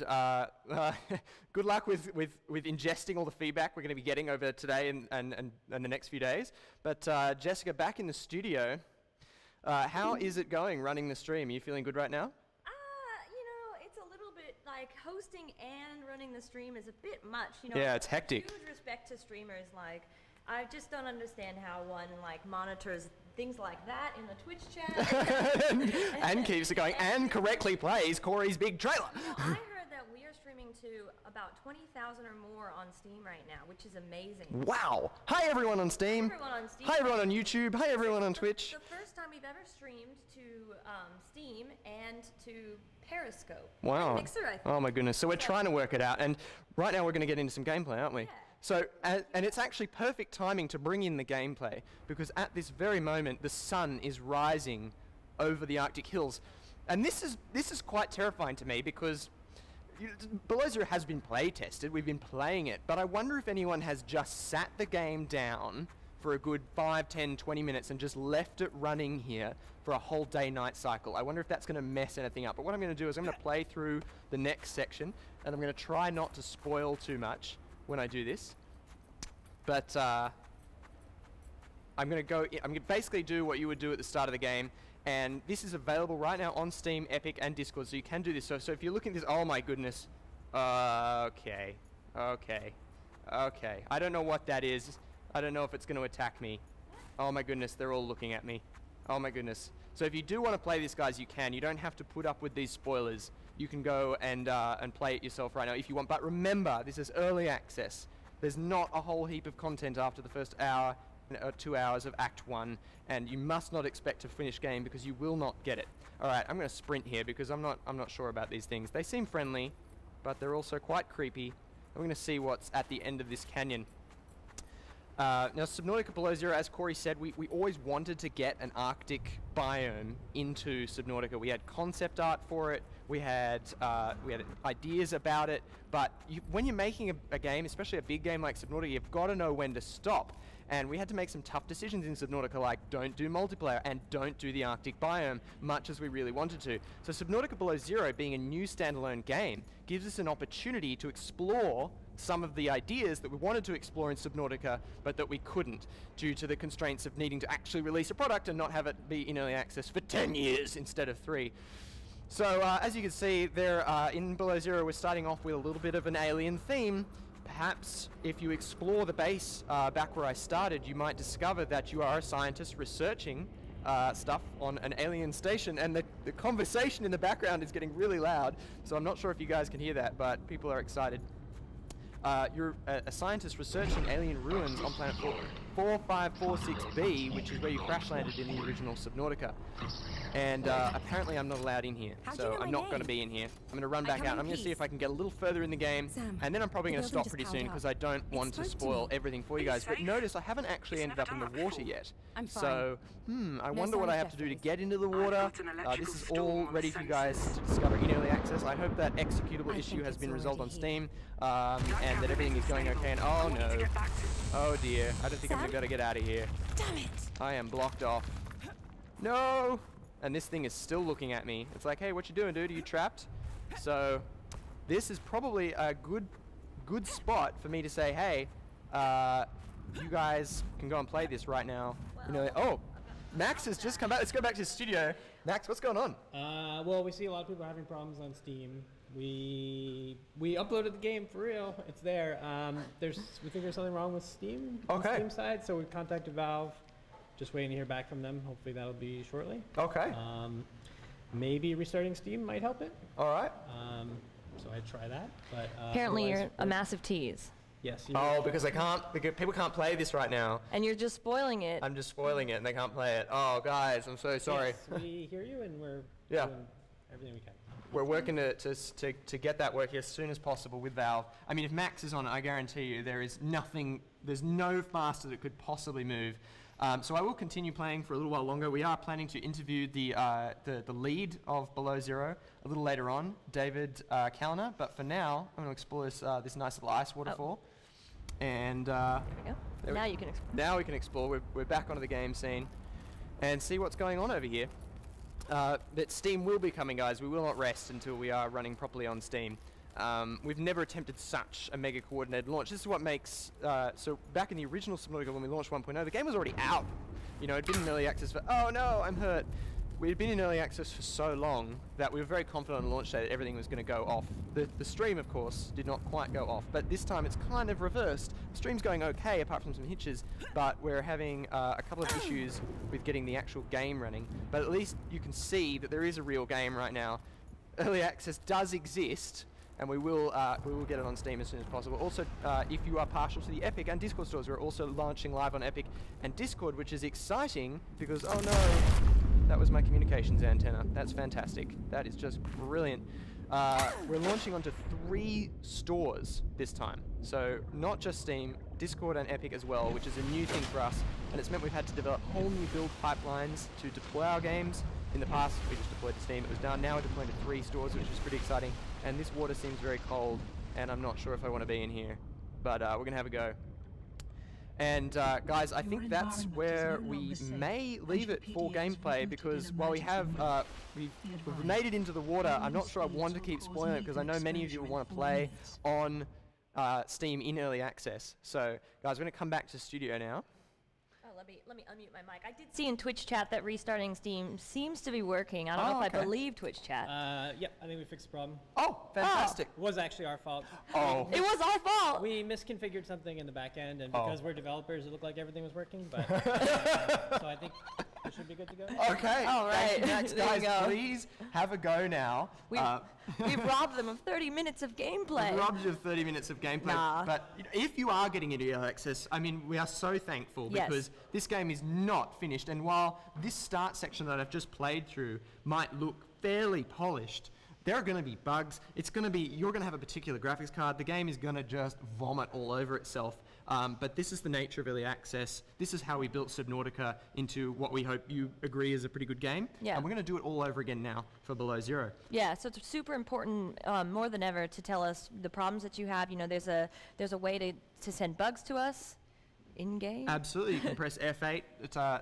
good luck with ingesting all the feedback we're going to be getting over today and the next few days. But Jessica, back in the studio, how is it going running the stream? Are you feeling good right now? It's a little bit like hosting and running the stream is a bit much. Yeah, it's hectic. Huge respect to streamers. I just don't understand how one monitors things like that in the Twitch chat. and keeps it going and correctly plays Corey's big trailer. I heard that we are streaming to about 20,000 or more on Steam right now, which is amazing. Wow. Hi everyone on Steam. Hi everyone on Steam. Hi everyone on YouTube. Hi everyone on Twitch. The first time we've ever streamed to Steam and to Periscope. Wow. Mixer, I think. Oh my goodness. So we're trying to work it out. And right now we're going to get into some gameplay, aren't we? Yeah. So, and it's actually perfect timing to bring in the gameplay, because at this very moment the sun is rising over the Arctic hills. And this is quite terrifying to me, because Below Zero has been play tested, we've been playing it, but I wonder if anyone has just sat the game down for a good 5, 10, 20 minutes and just left it running here for a whole day-night cycle. I wonder if that's going to mess anything up. But what I'm going to do is I'm going to play through the next section, and I'm going to try not to spoil too much when I do this. But I'm going to basically do what you would do at the start of the game, and this is available right now on Steam, Epic, and Discord, so you can do this. So if you're looking at this, oh my goodness. Okay. I don't know what that is. I don't know if it's going to attack me. Oh my goodness, they're all looking at me. Oh my goodness. So if you do want to play this, guys, you can. You don't have to put up with these spoilers. You can go and play it yourself right now if you want. But remember, this is early access. There's not a whole heap of content after the first hour or 2 hours of Act 1, and you must not expect to finish game, because you will not get it. Alright, I'm going to sprint here because I'm not sure about these things. They seem friendly, but they're also quite creepy. We're going to see what's at the end of this canyon. Now, Subnautica Below Zero, as Corey said, we always wanted to get an Arctic biome into Subnautica. We had concept art for it, we had ideas about it, but when you're making a game, especially a big game like Subnautica, you've got to know when to stop. And we had to make some tough decisions in Subnautica, like don't do multiplayer and don't do the Arctic biome, much as we really wanted to. So Subnautica Below Zero, being a new standalone game, gives us an opportunity to explore some of the ideas that we wanted to explore in Subnautica, but that we couldn't, due to the constraints of needing to actually release a product and not have it be in early access for 10 years instead of 3. So as you can see, there in Below Zero, we're starting off with a little bit of an alien theme. Perhaps if you explore the base back where I started, you might discover that you are a scientist researching stuff on an alien station, and the conversation in the background is getting really loud, so I'm not sure if you guys can hear that, but people are excited. You're a scientist researching alien ruins on planet 4546b, which is where you crash landed in the original Subnautica. And apparently I'm not allowed in here, so I'm not going to be in here. I'm going to run back out. I'm going to see if I can get a little further in the game, and then I'm probably going to stop pretty soon because I don't want to spoil everything for you guys. But notice I haven't actually ended up in the water yet. So, I wonder what I have to do to get into the water. This is all ready for you guys to discover in early access. I hope that executable issue has been resolved on Steam, and that everything is going okay. And oh no. Oh dear. I don't think I'm going to be able to get out of here. Damn it! I am blocked off. No! And this thing is still looking at me. It's like, hey, what you doing, dude? Are you trapped? So, this is probably a good spot for me to say, hey, you guys can go and play this right now. You know, oh, Max has just come back. Let's go back to the studio. Max, what's going on? Well, we see a lot of people having problems on Steam. We uploaded the game for real. It's there. We think there's something wrong with Steam on the Steam side, so we contacted Valve. Just waiting to hear back from them. Hopefully that'll be shortly. Okay. Maybe restarting Steam might help it. All right. So I'd try that. But apparently you're a massive tease. Yes. Oh, because people can't play this right now. And you're just spoiling it. I'm just spoiling it, and they can't play it. Oh, guys, I'm so sorry. Yes, we hear you, and we're doing everything we can. We're working to get that work as soon as possible with Valve. I mean, if Max is on it, I guarantee you there's no faster that could possibly move. So I will continue playing for a little while longer. We are planning to interview the lead of Below Zero a little later on, David Callner. But for now, I'm going to explore this nice little ice waterfall. And there we go. Now you can explore. Now we can explore. We're back onto the game scene and see what's going on over here. That Steam will be coming, guys. We will not rest until we are running properly on Steam. We've never attempted such a mega coordinated launch. This is what makes, so back in the original Subnautica when we launched 1.0, the game was already out. You know, it'd been in early access for, oh no, I'm hurt. We had been in early access for so long that we were very confident on launch day that everything was going to go off. The stream, of course, did not quite go off, but this time it's kind of reversed. The stream's going okay, apart from some hitches, but we're having a couple of issues with getting the actual game running. But at least you can see that there is a real game right now. Early access does exist, and we will get it on Steam as soon as possible. Also, if you are partial to the Epic and Discord stores, we're also launching live on Epic and Discord, which is exciting because, oh no, that was my communications antenna. That's fantastic. That is just brilliant. we're launching onto 3 stores this time. So not just Steam, Discord and Epic as well, which is a new thing for us. And it's meant we've had to develop whole new build pipelines to deploy our games. In the past, we just deployed to Steam, it was done. Now we're deploying to 3 stores, which is pretty exciting. And this water seems very cold, and I'm not sure if I want to be in here. But we're going to have a go. And guys, I think that's where we may leave it for gameplay, because while we have we've made it into the water, I'm not sure I want to keep spoiling it, because I know many of you will want to play on Steam in early access. So guys, we're going to come back to studio now. Let me unmute my mic. I did see in Twitch chat that restarting Steam seems to be working. I don't know if I believe Twitch chat. Yep, I think we fixed the problem. Oh, fantastic. It was actually our fault. Oh. It was our fault! We misconfigured something in the back end, and because we're developers, it looked like everything was working, but so I think it should be good to go. Okay. All right. Guys, please have a go now. We've robbed them of 30 minutes of gameplay. We've robbed you of 30 minutes of gameplay. Nah. But if you are getting into early access, I mean, we are so thankful, because this game is not finished. And while this start section that I've just played through might look fairly polished, there are going to be bugs. It's going to be, you're going to have a particular graphics card. The game is going to just vomit all over itself. But this is the nature of early access. This is how we built Subnautica into what we hope you agree is a pretty good game. Yeah. And we're going to do it all over again now for Below Zero. Yeah, so it's super important, more than ever, to tell us the problems that you have. You know, there's a way to send bugs to us in-game. Absolutely. You can press F8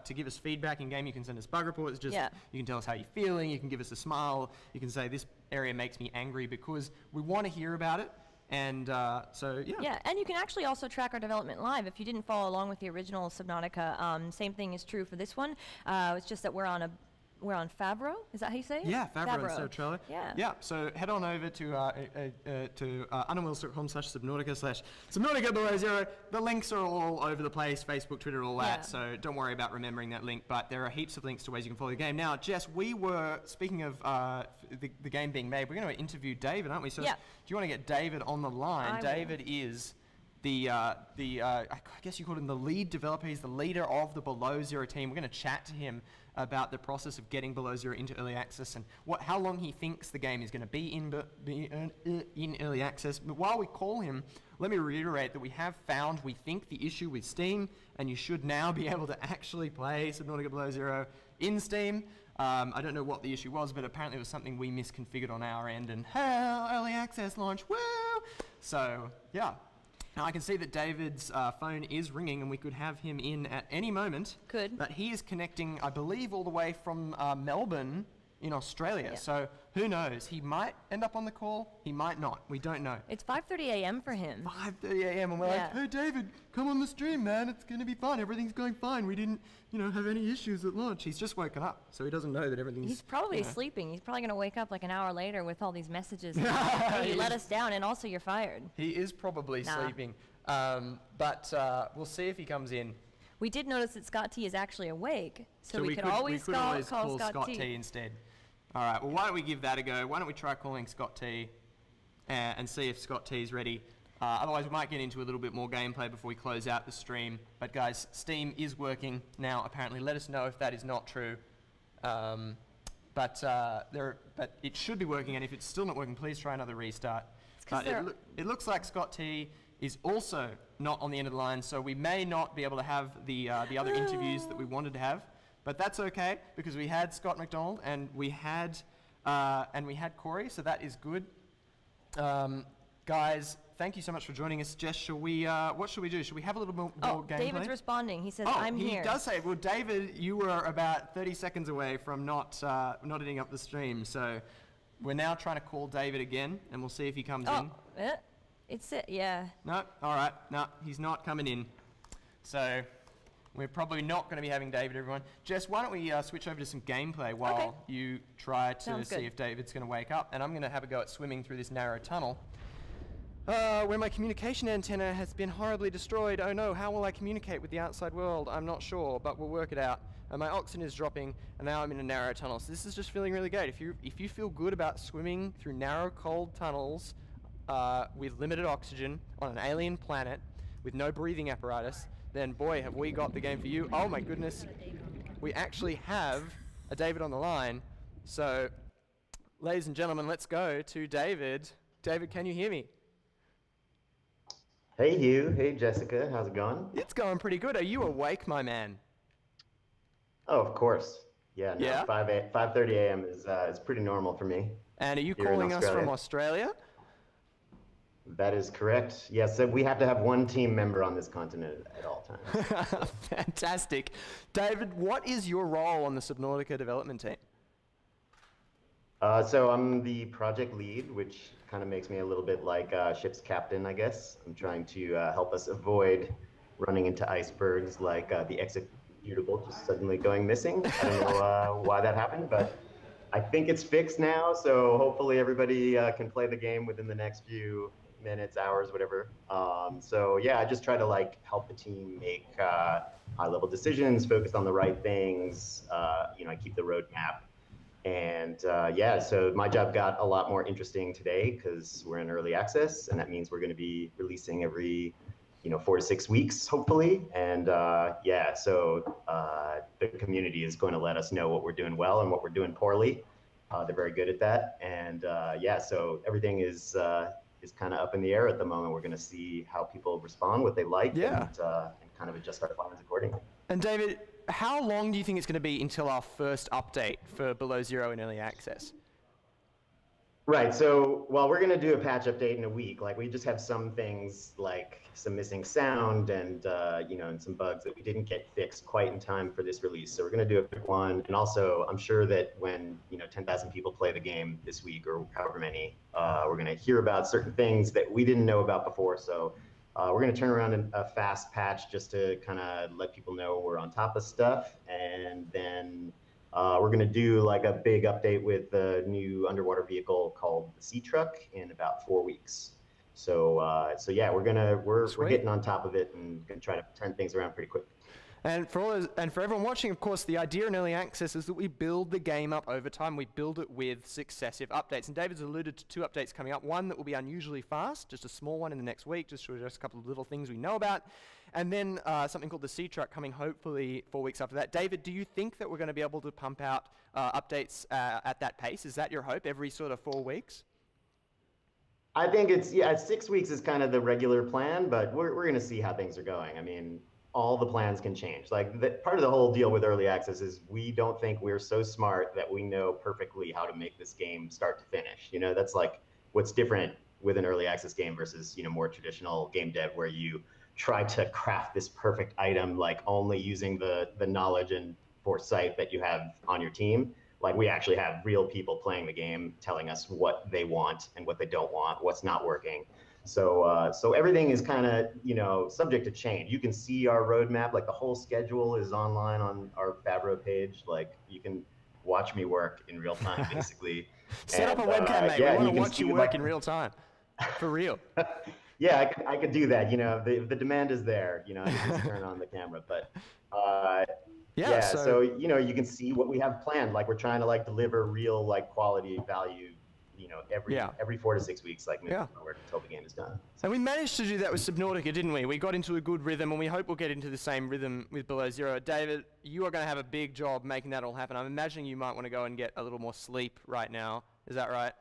to give us feedback in-game. You can send us bug reports. You can tell us how you're feeling. You can give us a smile. You can say, this area makes me angry, because we want to hear about it. And so, yeah. Yeah, and you can actually also track our development live. If you didn't follow along with the original Subnautica, same thing is true for this one. It's just that we're on Favreau. Is that how you say it? Yeah, Favreau instead of Trello. Yeah. Yeah. So head on over to unwheels.com/Subnautica/Subnautica Below Zero. The links are all over the place: Facebook, Twitter, all that. So don't worry about remembering that link. But there are heaps of links to ways you can follow the game. Now, Jess, we were speaking of the game being made. We're going to interview David, aren't we? So do you want to get David on the line? David is I guess you called him the lead developer. He's the leader of the Below Zero team. We're going to chat to him about the process of getting Below Zero into early access and how long he thinks the game is going to be in early access. But while we call him, let me reiterate that we have found, we think, the issue with Steam, and you should now be able to actually play Subnautica Below Zero in Steam. I don't know what the issue was, but apparently it was something we misconfigured on our end, and hell, early access launch, woo! So, yeah. Now I can see that David's phone is ringing, and we could have him in at any moment. Could. But he is connecting, I believe, all the way from Melbourne in Australia. Yeah. So who knows? He might end up on the call. He might not. We don't know. It's 5:30 a.m. for him. 5:30 a.m. and we're like, hey David, come on the stream, man. It's going to be fun. Everything's going fine. We didn't, have any issues at launch. He's just woken up, so he doesn't know that everything's. He's probably sleeping. He's probably going to wake up like an hour later with all these messages. Hey, you let us down, and also you're fired. He is probably sleeping. But we'll see if he comes in. We did notice that Scott T is actually awake, so we could always call Scott T instead. All right, well, why don't we give that a go? Why don't we try calling Scott T and see if Scott T is ready. Otherwise, we might get into a little bit more gameplay before we close out the stream. But guys, Steam is working now, apparently. Let us know if that is not true. But it should be working, and if it's still not working, please try another restart. It looks like Scott T is also not on the end of the line, so we may not be able to have the other interviews that we wanted to have, but that's okay because we had Scott McDonald and we had Corey, so that is good. Guys, thank you so much for joining us. Jess, what should we do? Should we have a little more gameplay? David's responding. He says, I'm here. He does say, well, David, you were about 30 seconds away from not ending up the stream, so we're now trying to call David again, and we'll see if he comes in. Yeah. No, all right. No, he's not coming in. So we're probably not going to be having David, everyone. Jess, why don't we switch over to some gameplay while you try to see if David's going to wake up. And I'm going to have a go at swimming through this narrow tunnel. Where my communication antenna has been horribly destroyed. Oh no, how will I communicate with the outside world? I'm not sure, but we'll work it out. And my oxygen is dropping, and now I'm in a narrow tunnel. So this is just feeling really great. If you feel good about swimming through narrow, cold tunnels, with limited oxygen on an alien planet with no breathing apparatus, then boy, have we got the game for you. Oh my goodness, we actually have a David on the line, so ladies and gentlemen, let's go to David. David, can you hear me? Hey Hugh, hey Jessica, how's it going? It's going pretty good. Are you awake, my man? Oh, of course. Yeah, no, Yeah? 5:30 a.m. is pretty normal for me. And are you here in calling us from Australia? That is correct. Yes, so we have to have one team member on this continent at all times. Fantastic. David, what is your role on the Subnautica development team? So I'm the project lead, which kind of makes me a little bit like ship's captain, I guess. I'm trying to help us avoid running into icebergs like the executable just suddenly going missing. I don't know why that happened, but I think it's fixed now. So hopefully everybody can play the game within the next few minutes, hours, whatever. So yeah, I just try to like help the team make high-level decisions, focus on the right things. I keep the roadmap. And yeah, so my job got a lot more interesting today because we're in early access, and that means we're going to be releasing every 4 to 6 weeks, hopefully. And yeah, so the community is going to let us know what we're doing well and what we're doing poorly. They're very good at that. And yeah, so everything is kind of up in the air at the moment. We're going to see how people respond, what they like, and kind of adjust our plans accordingly. And David, how long do you think it's going to be until our first update for Below Zero in early access? Right, so, well, we're going to do a patch update in a week. Like, we just have some things like some missing sound and, and some bugs that we didn't get fixed quite in time for this release. So we're going to do a quick one. And also, I'm sure that when, 10,000 people play the game this week or however many, we're going to hear about certain things that we didn't know about before. So we're going to turn around a fast patch just to kind of let people know we're on top of stuff. And then we're going to do like a big update with the new underwater vehicle called the Sea Truck in about 4 weeks. So yeah, we're getting on top of it and going to try to turn things around pretty quick. And for everyone watching, of course, the idea in early access is that we build the game up over time. We build it with successive updates. And David's alluded to 2 updates coming up. One that will be unusually fast, just a small one in the next week, just to address a couple of little things we know about. And then something called the Sea Truck coming hopefully 4 weeks after that. David, do you think that we're going to be able to pump out updates at that pace? Is that your hope, every sort of 4 weeks? I think 6 weeks is kind of the regular plan, but we're going to see how things are going. I mean, all the plans can change. Like, part of the whole deal with early access is we don't think we're so smart that we know perfectly how to make this game start to finish. That's like what's different with an early access game versus, more traditional game dev where you try to craft this perfect item, like only using the knowledge and foresight that you have on your team. Like, we actually have real people playing the game telling us what they want and what they don't want, what's not working. So everything is kind of, subject to change. You can see our roadmap, like the whole schedule is online on our Fabro page. Like, you can watch me work in real time, basically. Set up a webcam, mate. Yeah, we want to watch you work in real time. For real. Yeah, I could do that. The demand is there. I just turn on the camera. But yeah, so you can see what we have planned. Like, we're trying to deliver real quality value. Every 4 to 6 weeks, work until the game is done. And we managed to do that with Subnautica, didn't we? We got into a good rhythm, and we hope we'll get into the same rhythm with Below Zero. David, you are going to have a big job making that all happen. I'm imagining you might want to go and get a little more sleep right now. Is that right?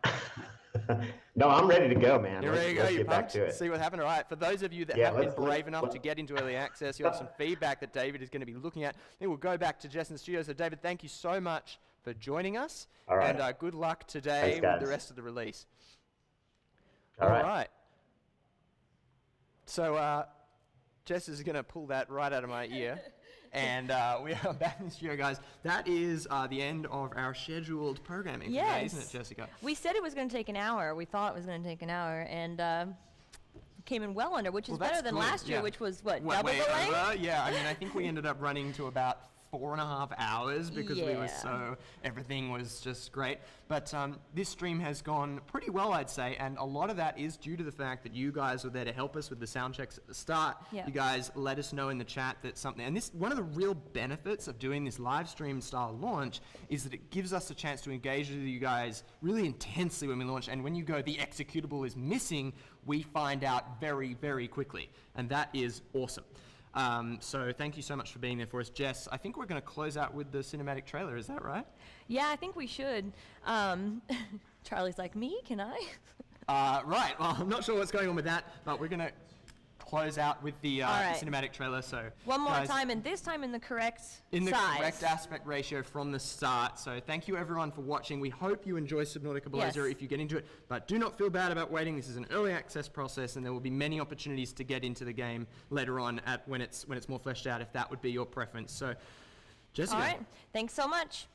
No, I'm ready to go, man. You're ready to go? Let's You're get back pumped? to it. See what happened? All right. For those of you that have been brave enough to get into early access, you have some feedback that David is going to be looking at. Then we'll go back to Jess in the studio. So, David, thank you so much for joining us. All right. And good luck today with the rest of the release. All right. So, Jess is going to pull that right out of my ear. And we are back in the studio, guys. That is the end of our scheduled programming today, isn't it, Jessica? We said it was going to take an hour. We thought it was going to take an hour, and came in well under, which is better than last year, which was, double the length? Yeah, I mean, I think we ended up running to about 4.5 hours because we were everything was just great. But this stream has gone pretty well, I'd say, and a lot of that is due to the fact that you guys were there to help us with the sound checks at the start. Yeah. You guys let us know in the chat that something, and this, one of the real benefits of doing this live stream style launch is that it gives us a chance to engage with you guys really intensely when we launch, and when you go, the executable is missing, we find out very, very quickly, and that is awesome. So thank you so much for being there for us. Jess, I think we're going to close out with the cinematic trailer, is that right? Yeah, I think we should. Charlie's like, me? Can I? Right, well, I'm not sure what's going on with that, but we're going to close out with the right. cinematic trailer. So One more guys, time, and this time in the correct size. Correct aspect ratio from the start. So thank you everyone for watching. We hope you enjoy Subnautica Below Zero if you get into it, but do not feel bad about waiting. This is an early access process, and there will be many opportunities to get into the game later on when it's more fleshed out, if that would be your preference. So, Jessica. All right, thanks so much.